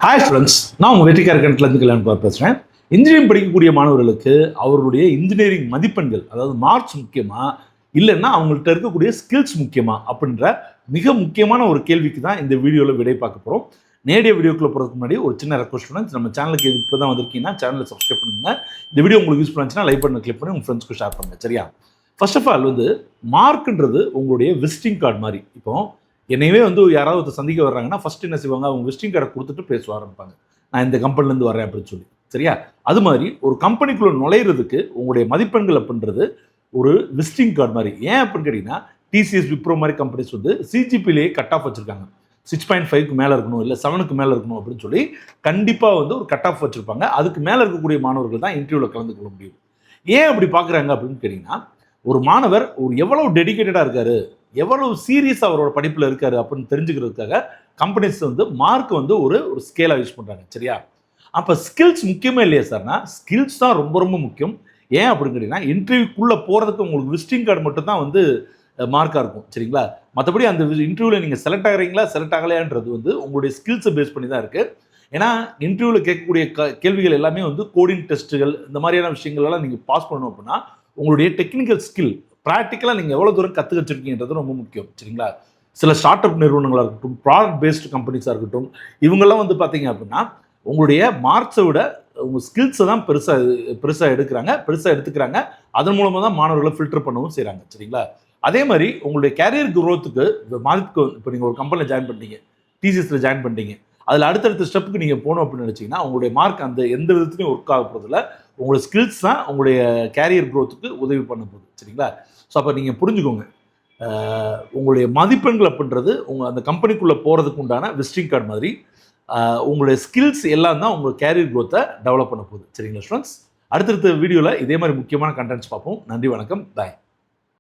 Hi students, நான் உங்கள் வெற்றிக்கார கணக்கிலேருந்து கல்யாணம் பேசுகிறேன். இன்ஜினியரிங் படிக்கக்கூடிய மாணவர்களுக்கு அவர்களுடைய இன்ஜினியரிங் மதிப்பெண்கள், அதாவது மார்க்ஸ் முக்கியமா, இல்லைன்னா அவங்கள்ட்ட இருக்கக்கூடிய ஸ்கில்ஸ் முக்கியமா அப்படின்ற மிக முக்கியமான ஒரு கேள்விக்கு தான் இந்த வீடியோவில் விடை பார்க்க போகிறோம். நேரடிய வீடியோக்குள்ள போகிறதுக்கு முன்னாடி ஒரு சின்ன ரெக்வஸ்ட் பண்ணேன். நம்ம சேனலுக்கு இப்போ தான் வந்திருக்கீங்கன்னா சேனலை சப்ஸ்கிரைப் பண்ணுங்க. இந்த வீடியோ உங்களுக்கு யூஸ் பண்ணுச்சுன்னா லைக் பண்ண கிளிக் பண்ணி உங்கள் ஃப்ரெண்ட்ஸ்க்கு ஷேர் பண்ணுங்க. சரியா? ஃபர்ஸ்ட் ஆஃப் ஆல் மார்க்ன்றது உங்களுடைய விசிட்டிங் கார்டு மாதிரி. இப்போ என்னையவே யாராவது சந்திக்க வர்றாங்கன்னா ஃபர்ஸ்ட் என்ன செய்வாங்க, அவங்க விசிட்டிங் கார்டை கொடுத்துட்டு பேச ஆரம்பிப்பாங்க. நான் இந்த கம்பெனிலேருந்து வரேன் அப்படின்னு சொல்லி. சரியா? அது மாதிரி ஒரு கம்பெனிக்குள்ளே நுழையிறதுக்கு உங்களுடைய மதிப்பெண்கள் அப்படின்றது ஒரு விசிட்டிங் கார்டு மாதிரி. ஏன் அப்படின்னு கேட்டிங்கன்னா, டிசிஎஸ் விப்ரோ மாதிரி கம்பெனிஸ் சிஜிபிலேயே கட் ஆஃப் வச்சுருக்காங்க. 6.5க்கு மேலே இருக்கணும், இல்லை 7க்கு மேலே இருக்கணும் அப்படின்னு சொல்லி கண்டிப்பாக ஒரு கட் ஆஃப் வச்சுருப்பாங்க. அதுக்கு மேலே இருக்கக்கூடிய மாணவர்கள் தான் இன்டர்வியூவில் கலந்து கொள்ள முடியும். ஏன் அப்படி பார்க்குறாங்க அப்படின்னு கேட்டிங்கன்னா, ஒரு மாணவர் எவ்வளவு டெடிகேட்டடாக இருக்காரு, எவ்வளவு சீரியஸ் அவரோட படிப்பில் இருக்காரு அப்படின்னு தெரிஞ்சுக்கிறதுக்காக கம்பெனிஸ் மார்க் ஒரு ஸ்கேலாக யூஸ் பண்ணுறாங்க. சரியா? அப்போ ஸ்கில்ஸ் முக்கியமே இல்லையா சார்னா, ஸ்கில்ஸ் தான் ரொம்ப ரொம்ப முக்கியம். ஏன் அப்படின்னு கேட்டிங்கன்னா, இன்டர்வியூக்குள்ளே போகிறதுக்கு உங்களுக்கு விசிட்டிங் கார்டு மட்டும் தான் மார்க்காக இருக்கும். சரிங்களா? மற்றபடி அந்த இன்டர்வியூவில் நீங்கள் செலக்ட் ஆகிறீங்களா செலக்ட் ஆகலையான்றது உங்களுடைய ஸ்கில்ஸை பேஸ் பண்ணி தான் இருக்குது. ஏன்னா இன்டர்வியூவில் கேட்கக்கூடிய கேள்விகள் எல்லாமே கோடிங் டெஸ்ட்டுகள், இந்த மாதிரியான விஷயங்கள்லாம் நீங்கள் பாஸ் பண்ணணும் அப்படின்னா உங்களுடைய டெக்னிக்கல் ஸ்கில் ப்ராக்டிக்கலாக நீங்கள் எவ்வளோ தூரம் கற்று வச்சுருக்கீங்கன்றது ரொம்ப முக்கியம். சரிங்களா? சில ஸ்டார்ட் அப் நிறுவனங்களாக இருக்கட்டும், ப்ராடக்ட் பேஸ்டு கம்பெனிஸாக இருக்கட்டும், இவங்கெல்லாம் பார்த்தீங்க அப்படின்னா உங்களுடைய மார்க்ஸை விட உங்கள் ஸ்கில்ஸை தான் பெருசாக எடுத்துக்கிறாங்க. அதன் மூலமாக தான் மாணவர்களை ஃபில்டர் பண்ணவும் செய்கிறாங்க. சரிங்களா? அதே மாதிரி உங்களுடைய கேரியர் குரோத்துக்கு இப்போ நீங்கள் ஒரு கம்பெனியில் ஜாயின் பண்ணிட்டீங்க, டிசிஎஸில் ஜாயின் பண்ணிட்டீங்க, அதில் அடுத்தடுத்த ஸ்டெப்புக்கு நீங்கள் போகணும் அப்படின்னு நினச்சிங்கன்னா உங்களுடைய மார்க் அந்த எந்த விதத்துலையும் ஒர்க் ஆக போகிறதில்ல. உங்களோட ஸ்கில்ஸ் தான் உங்களுடைய கேரியர் குரோத்துக்கு உதவி பண்ண போகுது. சரிங்களா? ஸோ அப்போ நீங்கள் புரிஞ்சுக்கோங்க, உங்களுடைய மதிப்பெண்கள் அப்படின்றது அந்த கம்பெனிக்குள்ளே போகிறதுக்கு உண்டான விசிட்டிங் கார்டு மாதிரி. உங்களுடைய ஸ்கில்ஸ் எல்லாம் தான் உங்கள் கேரியர் குரோத்தை டெவலப் பண்ண போகுது. சரிங்களா ஸ்டூடெண்ட்ஸ்? அடுத்தடுத்த வீடியோவில் இதே மாதிரி முக்கியமான கண்டென்ட்ஸ் பார்ப்போம். நன்றி, வணக்கம், பாய்.